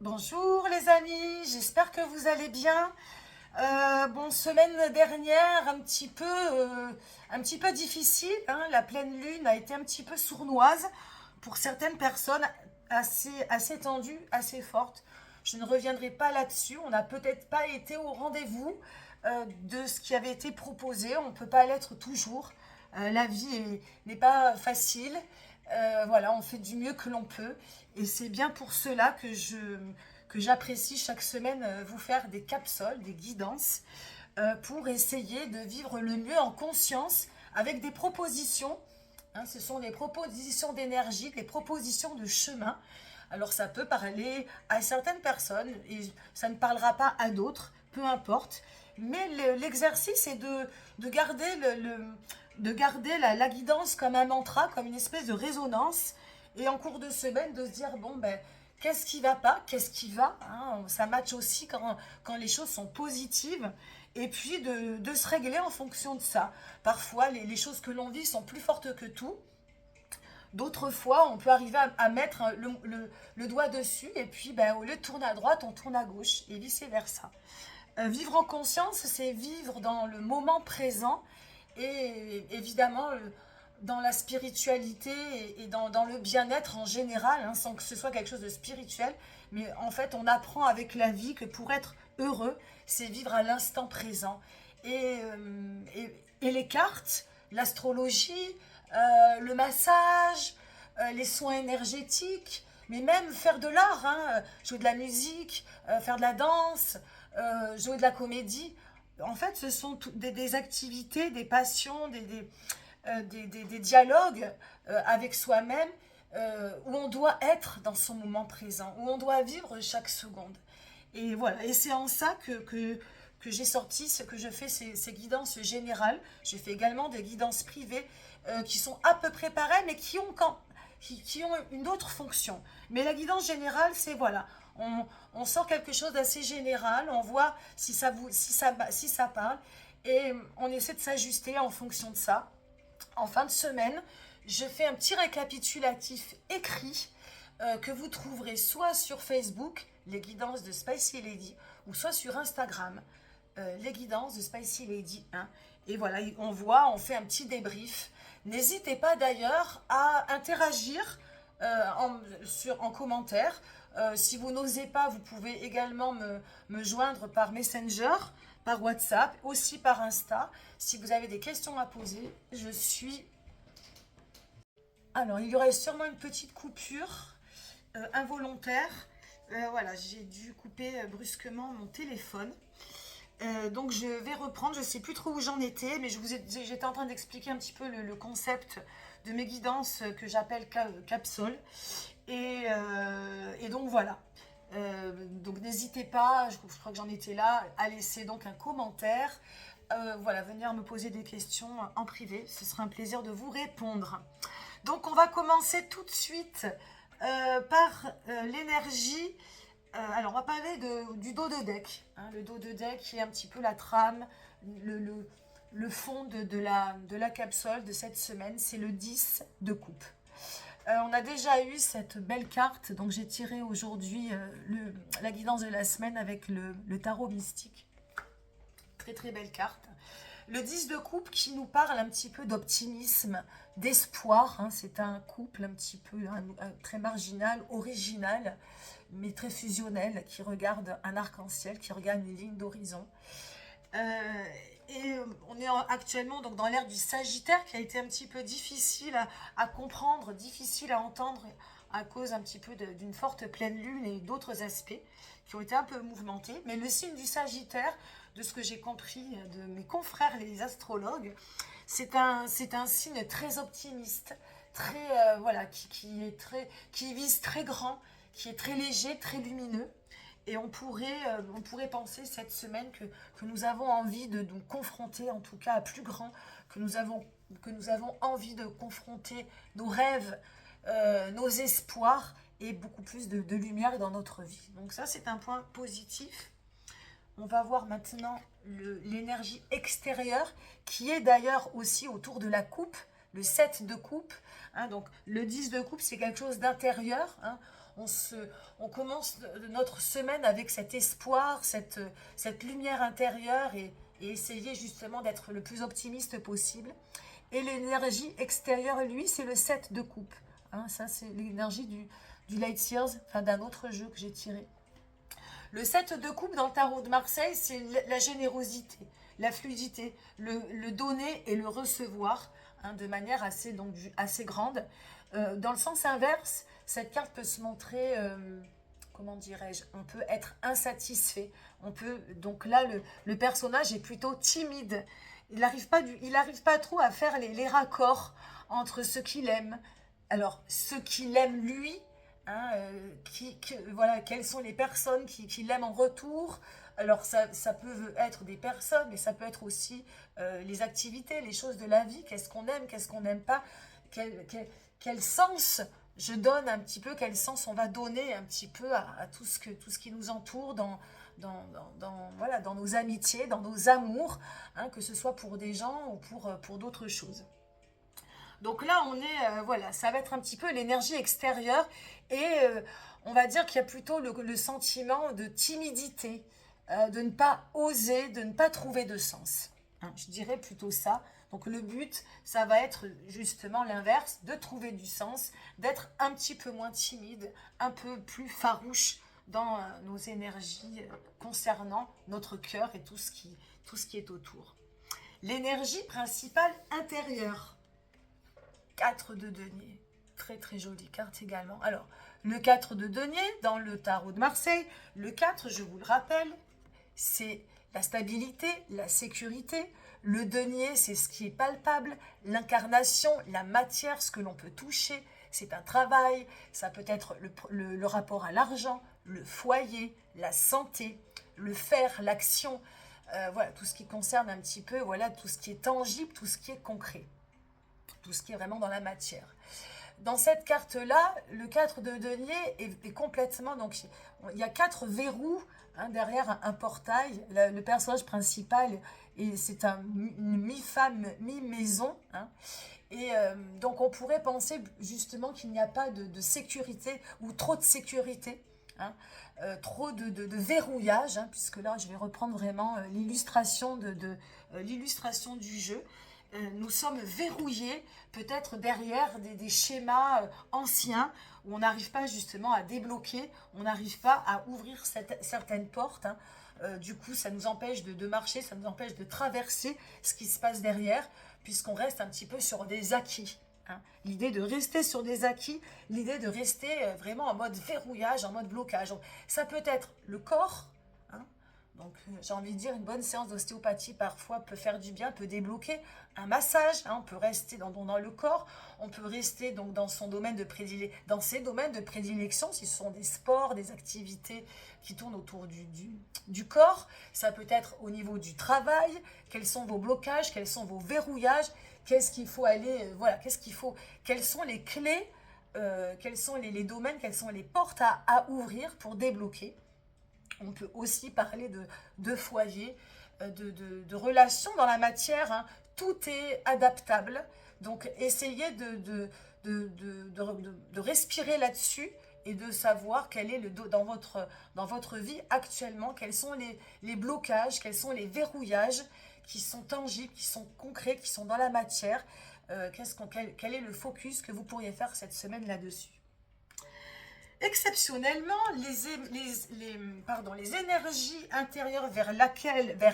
Bonjour les amis, j'espère que vous allez bien. Bon, semaine dernière, un petit peu difficile, hein. La pleine lune a été un petit peu sournoise pour certaines personnes, assez tendue, assez forte. Je ne reviendrai pas là-dessus. On n'a peut-être pas été au rendez-vous de ce qui avait été proposé. On ne peut pas l'être toujours. La vie n'est pas facile. Voilà, on fait du mieux que l'on peut. Et c'est bien pour cela que j'apprécie chaque semaine vous faire des capsules, des guidances, pour essayer de vivre le mieux en conscience avec des propositions. Hein, ce sont des propositions d'énergie, des propositions de chemin. Alors ça peut parler à certaines personnes et ça ne parlera pas à d'autres, peu importe. Mais l'exercice est de garder, de garder la guidance comme un mantra, comme une espèce de résonance. Et en cours de semaine, de se dire, bon, ben, qu'est-ce qui va pas, qu'est-ce qui va, hein. Ça match aussi quand les choses sont positives. Et puis de se régler en fonction de ça. Parfois, les choses que l'on vit sont plus fortes que tout. D'autres fois, on peut arriver à mettre le doigt dessus et puis ben, au lieu de tourner à droite, on tourne à gauche et vice-versa. Vivre en conscience, c'est vivre dans le moment présent et évidemment dans la spiritualité et dans le bien-être en général, hein, sans que ce soit quelque chose de spirituel. Mais en fait, on apprend avec la vie que pour être heureux, c'est vivre à l'instant présent. Et les cartes, l'astrologie, le massage, les soins énergétiques, mais même faire de l'art, hein, jouer de la musique, faire de la danse, jouer de la comédie. En fait, ce sont des activités, des passions, des dialogues avec soi-même où on doit être dans son moment présent, où on doit vivre chaque seconde. Et voilà, et c'est en ça que j'ai sorti, ce que je fais, ces guidances générales. Je fais également des guidances privées qui sont à peu près pareilles, mais qui ont une autre fonction. Mais la guidance générale, c'est voilà, on sort quelque chose d'assez général, on voit si ça parle, et on essaie de s'ajuster en fonction de ça. En fin de semaine, je fais un petit récapitulatif écrit que vous trouverez soit sur Facebook, les guidances de Spicy Lady, ou soit sur Instagram, les guidances de Spicy Lady 1. Et voilà, on fait un petit débrief. N'hésitez pas d'ailleurs à interagir en commentaire. Si vous n'osez pas, vous pouvez également me joindre par Messenger, par WhatsApp, aussi par Insta. Si vous avez des questions à poser, je suis... Alors, il y aurait sûrement une petite coupure involontaire. Voilà, j'ai dû couper brusquement mon téléphone. Donc je vais reprendre, je ne sais plus trop où j'en étais, mais j'étais en train d'expliquer un petit peu le concept de mes guidances que j'appelle capsules. Et donc voilà. Donc n'hésitez pas, je crois que j'en étais là, à laisser donc un commentaire. Voilà, venir me poser des questions en privé, ce sera un plaisir de vous répondre. Donc on va commencer tout de suite par l'énergie. Alors on va parler du dos de deck, hein, le dos de deck qui est un petit peu la trame, le fond de la capsule de cette semaine, c'est le 10 de coupe. On a déjà eu cette belle carte, donc j'ai tiré aujourd'hui la guidance de la semaine avec le tarot mystique. Très très belle carte. Le 10 de coupe qui nous parle un petit peu d'optimisme, d'espoir, hein. C'est un couple un petit peu très marginal, original, mais très fusionnel, qui regarde un arc-en-ciel, qui regarde une ligne d'horizon. Et on est actuellement donc dans l'ère du Sagittaire qui a été un petit peu difficile à comprendre, difficile à entendre à cause un petit peu d'une forte pleine lune et d'autres aspects qui ont été un peu mouvementés. Mais le signe du Sagittaire, de ce que j'ai compris de mes confrères les astrologues, c'est un signe très optimiste, très voilà, qui vise très grand, qui est très léger, très lumineux. Et on pourrait penser cette semaine que nous avons envie de nous confronter, en tout cas à plus grand, que nous avons envie de confronter nos rêves, nos espoirs et beaucoup plus de lumière dans notre vie. Donc ça, c'est un point positif. On va voir maintenant l'énergie extérieure qui est d'ailleurs aussi autour de la coupe, le 7 de coupe. Hein, donc le 10 de coupe, c'est quelque chose d'intérieur. Hein. on commence notre semaine avec cet espoir, cette lumière intérieure et essayer justement d'être le plus optimiste possible. Et l'énergie extérieure, lui, c'est le 7 de coupe. Hein, ça, c'est l'énergie du Light Years, enfin d'un autre jeu que j'ai tiré. Le 7 de coupe dans le tarot de Marseille, c'est la générosité, la fluidité, le donner et le recevoir, hein, de manière assez grande. Dans le sens inverse, cette carte peut se montrer, comment dirais-je, on peut être insatisfait. Donc là, le personnage est plutôt timide. Il n'arrive pas trop à faire les raccords entre ce qu'il aime. Alors, ce qu'il aime lui, hein, voilà, quelles sont les personnes qui l'aiment en retour. Alors, ça peut être des personnes, mais ça peut être aussi les activités, les choses de la vie. Qu'est-ce qu'on aime, qu'est-ce qu'on n'aime pas, quel sens je donne un petit peu, quel sens on va donner un petit peu à tout ce qui nous entoure voilà, dans nos amitiés, dans nos amours, hein, que ce soit pour des gens ou pour d'autres choses. Donc là, voilà, ça va être un petit peu l'énergie extérieure et on va dire qu'il y a plutôt le sentiment de timidité, de ne pas oser, de ne pas trouver de sens. Hein, je dirais plutôt ça. Donc le but, ça va être justement l'inverse, de trouver du sens, d'être un petit peu moins timide, un peu plus farouche dans nos énergies concernant notre cœur et tout ce qui est autour. L'énergie principale intérieure. 4 de denier. Très très jolie carte également. Alors, le 4 de denier dans le tarot de Marseille. Le 4, je vous le rappelle, c'est la stabilité, la sécurité. Le denier, c'est ce qui est palpable, l'incarnation, la matière, ce que l'on peut toucher. C'est un travail, ça peut être le rapport à l'argent, le foyer, la santé, le faire, l'action. Voilà, tout ce qui concerne un petit peu, voilà, tout ce qui est tangible, tout ce qui est concret. Tout ce qui est vraiment dans la matière. Dans cette carte-là, le 4 de denier est complètement... Donc, il y a 4 verrous, hein, derrière un portail. Le personnage principal, c'est une mi-femme, mi-maison. Hein, et donc, on pourrait penser justement qu'il n'y a pas de sécurité ou trop de sécurité. Hein, trop de verrouillage, hein, puisque là, je vais reprendre vraiment l'illustration l'illustration du jeu. Nous sommes verrouillés peut-être derrière des schémas anciens où on n'arrive pas justement à débloquer, on n'arrive pas à ouvrir certaines portes. Hein. Du coup, ça nous empêche de marcher, ça nous empêche de traverser ce qui se passe derrière, puisqu'on reste un petit peu sur des acquis. Hein. L'idée de rester sur des acquis, l'idée de rester vraiment en mode verrouillage, en mode blocage. Donc, ça peut être le corps. Hein. Donc, j'ai envie de dire, une bonne séance d'ostéopathie parfois peut faire du bien, peut débloquer un massage. Hein, on peut rester dans le corps, on peut rester donc dans ses domaines de prédilection, si ce sont des sports, des activités qui tournent autour du corps. Ça peut être au niveau du travail, quels sont vos blocages, quels sont vos verrouillages, qu'est-ce qu'il faut aller, voilà, quelles sont les clés, quels sont les domaines, quelles sont les portes à ouvrir pour débloquer. On peut aussi parler de foyer, de relations dans la matière. Hein. Tout est adaptable. Donc, essayez de respirer là-dessus et de savoir quel est dans votre vie actuellement, quels sont les blocages, quels sont les verrouillages qui sont tangibles, qui sont concrets, qui sont dans la matière. Quel est le focus que vous pourriez faire cette semaine là-dessus? Exceptionnellement, les énergies intérieures vers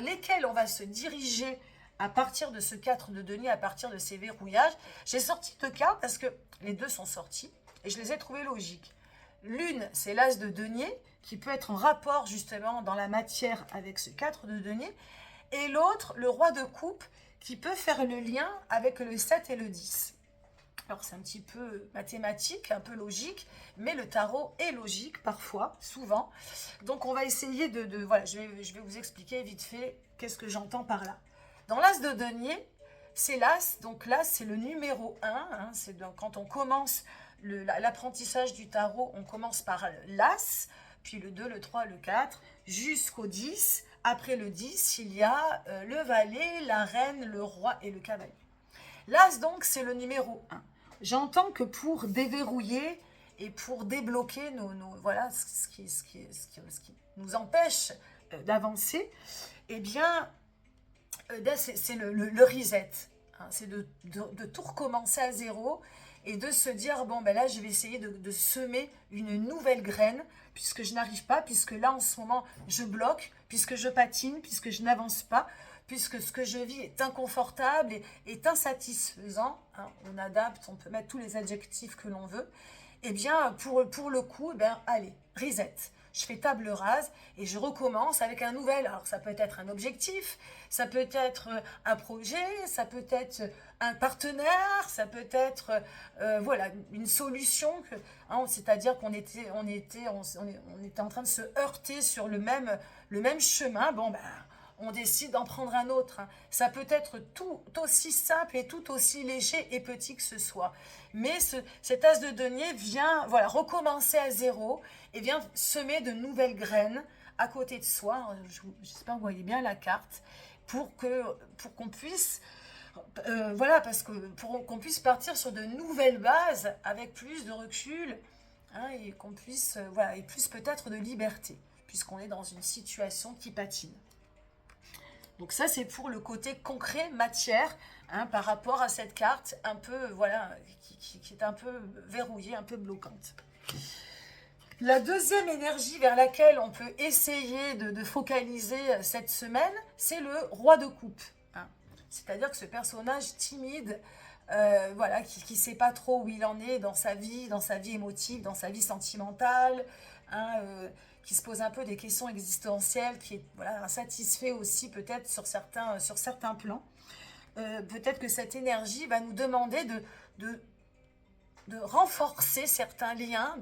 lesquelles on va se diriger à partir de ce 4 de denier, à partir de ces verrouillages, j'ai sorti 2 cartes parce que les 2 sont sortis et je les ai trouvées logiques. L'une, c'est l'as de denier, qui peut être en rapport justement dans la matière avec ce 4 de denier, et l'autre, le roi de coupe, qui peut faire le lien avec le 7 et le 10. Alors, c'est un petit peu mathématique, un peu logique, mais le tarot est logique parfois, souvent. Donc, on va essayer voilà, je vais vous expliquer vite fait qu'est-ce que j'entends par là. Dans l'as de denier, c'est l'as, donc l'as, c'est le numéro 1. Hein, c'est quand on commence l'apprentissage du tarot, on commence par l'as, puis le 2, le 3, le 4, jusqu'au 10. Après le 10, il y a le valet, la reine, le roi et le cavalier. L'as, donc, c'est le numéro 1. J'entends que pour déverrouiller, et pour débloquer voilà, ce qui nous empêche d'avancer, eh bien, c'est le reset. Hein, c'est de tout recommencer à zéro et de se dire, bon, ben là, je vais essayer de semer une nouvelle graine, puisque je n'arrive pas, puisque là, en ce moment, je bloque, puisque je patine, puisque je n'avance pas, puisque ce que je vis est inconfortable et est insatisfaisant. Hein, on adapte, on peut mettre tous les adjectifs que l'on veut. Eh bien, pour le coup, eh bien, allez, reset. Je fais table rase et je recommence avec un nouvel. Alors, ça peut être un objectif, ça peut être un projet, ça peut être un partenaire, ça peut être voilà, une solution. Hein, c'est-à-dire qu'on était en train de se heurter sur le même chemin. Bon, ben, on décide d'en prendre un autre. Hein. Ça peut être tout aussi simple et tout aussi léger et petit que ce soit. Mais cet as de denier vient voilà, recommencer à zéro et vient semer de nouvelles graines à côté de soi. J'espère que vous voyez bien la carte pour qu'on puisse voilà, parce que pour qu'on puisse partir sur de nouvelles bases avec plus de recul, hein, et qu'on puisse voilà, et plus peut-être de liberté puisqu'on est dans une situation qui patine. Donc ça, c'est pour le côté concret, matière, hein, par rapport à cette carte un peu, voilà, qui est un peu verrouillée, un peu bloquante. La deuxième énergie vers laquelle on peut essayer de focaliser cette semaine, c'est le roi de coupe. Hein. C'est-à-dire que ce personnage timide, voilà, qui ne sait pas trop où il en est dans sa vie émotive, dans sa vie sentimentale, hein, qui se pose un peu des questions existentielles, qui est voilà, insatisfait aussi peut-être sur certains plans. Peut-être que cette énergie va nous demander de renforcer certains liens,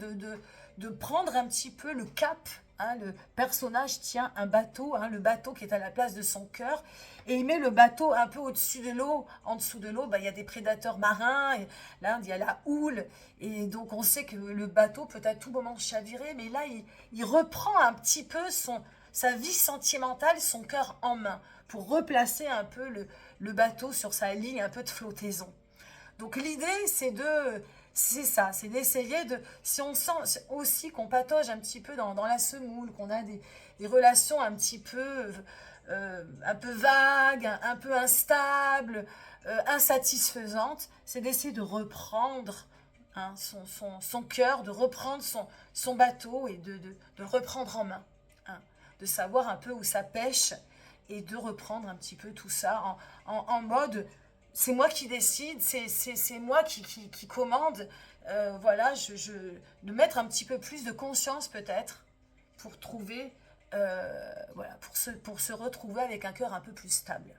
de prendre un petit peu le cap. Hein, le personnage tient un bateau, hein, le bateau qui est à la place de son cœur, et il met le bateau un peu au-dessus de l'eau. En dessous de l'eau, il y a des prédateurs marins, et là, il y a la houle, et donc on sait que le bateau peut à tout moment chavirer, mais là, il reprend un petit peu sa vie sentimentale, son cœur en main, pour replacer un peu le bateau sur sa ligne un peu de flottaison. Donc l'idée, c'est ça, c'est d'essayer de, si on sent aussi qu'on patauge un petit peu dans la semoule, qu'on a des relations un petit peu vagues, un peu instables, insatisfaisantes, c'est d'essayer de reprendre hein, son cœur, de reprendre son bateau et de le reprendre en main, hein, de savoir un peu où ça pêche et de reprendre un petit peu tout ça en mode c'est moi qui décide, c'est moi qui commande. Voilà, de mettre un petit peu plus de conscience peut-être pour trouver, voilà, pour se retrouver avec un cœur un peu plus stable.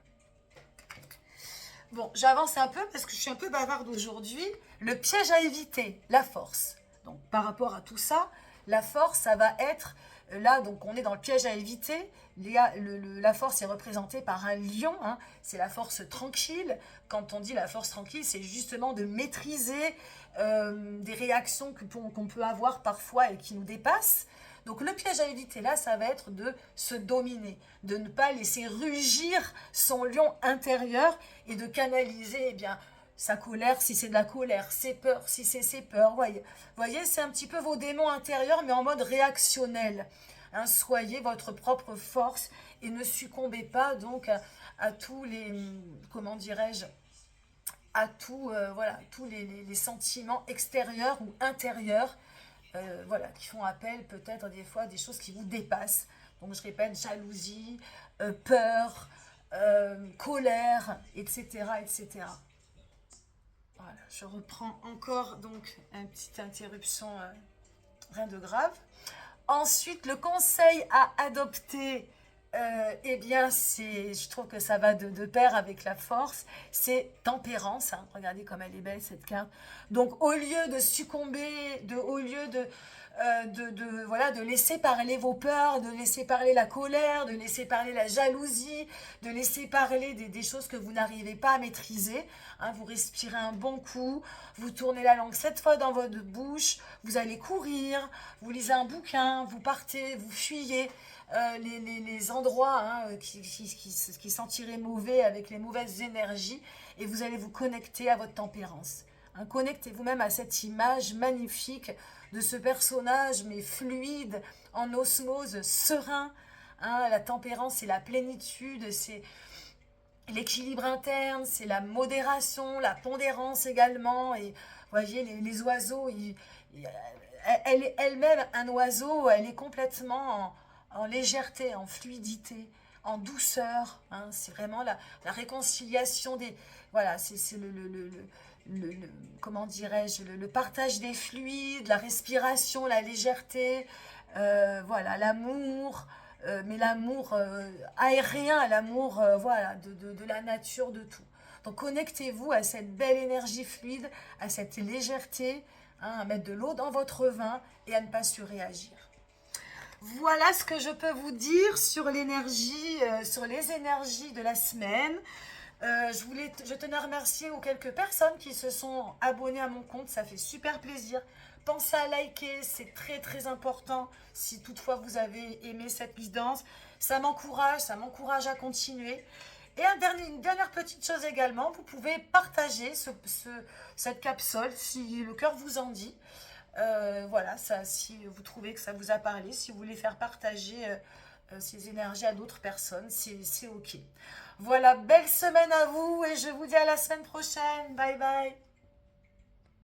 Bon, j'avance un peu parce que je suis un peu bavarde aujourd'hui. Le piège à éviter, la force. Donc, par rapport à tout ça, la force, ça va être là, donc on est dans le piège à éviter. La force est représentée par un lion, hein, c'est la force tranquille. Quand on dit la force tranquille, c'est justement de maîtriser des réactions qu'on peut avoir parfois et qui nous dépassent. Donc le piège à éviter là, ça va être de se dominer, de ne pas laisser rugir son lion intérieur et de canaliser eh bien, sa colère si c'est de la colère, ses peurs si c'est ses peurs. Voyez, c'est un petit peu vos démons intérieurs mais en mode réactionnel. Hein, soyez votre propre force et ne succombez pas donc à tous les, comment dirais-je, à voilà, tous les sentiments extérieurs ou intérieurs voilà, qui font appel peut-être des fois à des choses qui vous dépassent. Donc je répète, jalousie, peur, colère, etc., etc. Voilà, je reprends encore donc une petite interruption, rien de grave. Ensuite, le conseil à adopter, eh bien, je trouve que ça va de pair avec la force, c'est tempérance. Hein. Regardez comme elle est belle cette carte. Donc, au lieu de succomber, au lieu voilà, de laisser parler vos peurs, de laisser parler la colère, de laisser parler la jalousie, de laisser parler des choses que vous n'arrivez pas à maîtriser. Hein, vous respirez un bon coup, vous tournez la langue 7 fois dans votre bouche, vous allez courir, vous lisez un bouquin, vous partez, vous fuyez les endroits hein, qui sentiraient mauvais avec les mauvaises énergies et vous allez vous connecter à votre tempérance. Hein, connectez-vous même à cette image magnifique de ce personnage, mais fluide, en osmose, serein. Hein, la tempérance, c'est la plénitude, c'est l'équilibre interne, c'est la modération, la pondérance également. Et vous voyez, les oiseaux, elle est elle-même un oiseau, elle est complètement en légèreté, en fluidité, en douceur. Hein. C'est vraiment la réconciliation des... Voilà, c'est comment dirais-je, le partage des fluides, la respiration, la légèreté, voilà, l'amour, mais l'amour aérien, l'amour voilà, de la nature, de tout. Donc connectez-vous à cette belle énergie fluide, à cette légèreté, hein, à mettre de l'eau dans votre vin et à ne pas surréagir. Voilà ce que je peux vous dire sur l'énergie, sur les énergies de la semaine. Je tenais à remercier aux quelques personnes qui se sont abonnées à mon compte, ça fait super plaisir. Pensez à liker, c'est très très important si toutefois vous avez aimé cette guidance. Ça m'encourage à continuer. Et une dernière petite chose également, vous pouvez partager cette capsule si le cœur vous en dit. Voilà, ça, si vous trouvez que ça vous a parlé, si vous voulez faire partager ces énergies à d'autres personnes, c'est ok. Voilà, belle semaine à vous et je vous dis à la semaine prochaine. Bye bye.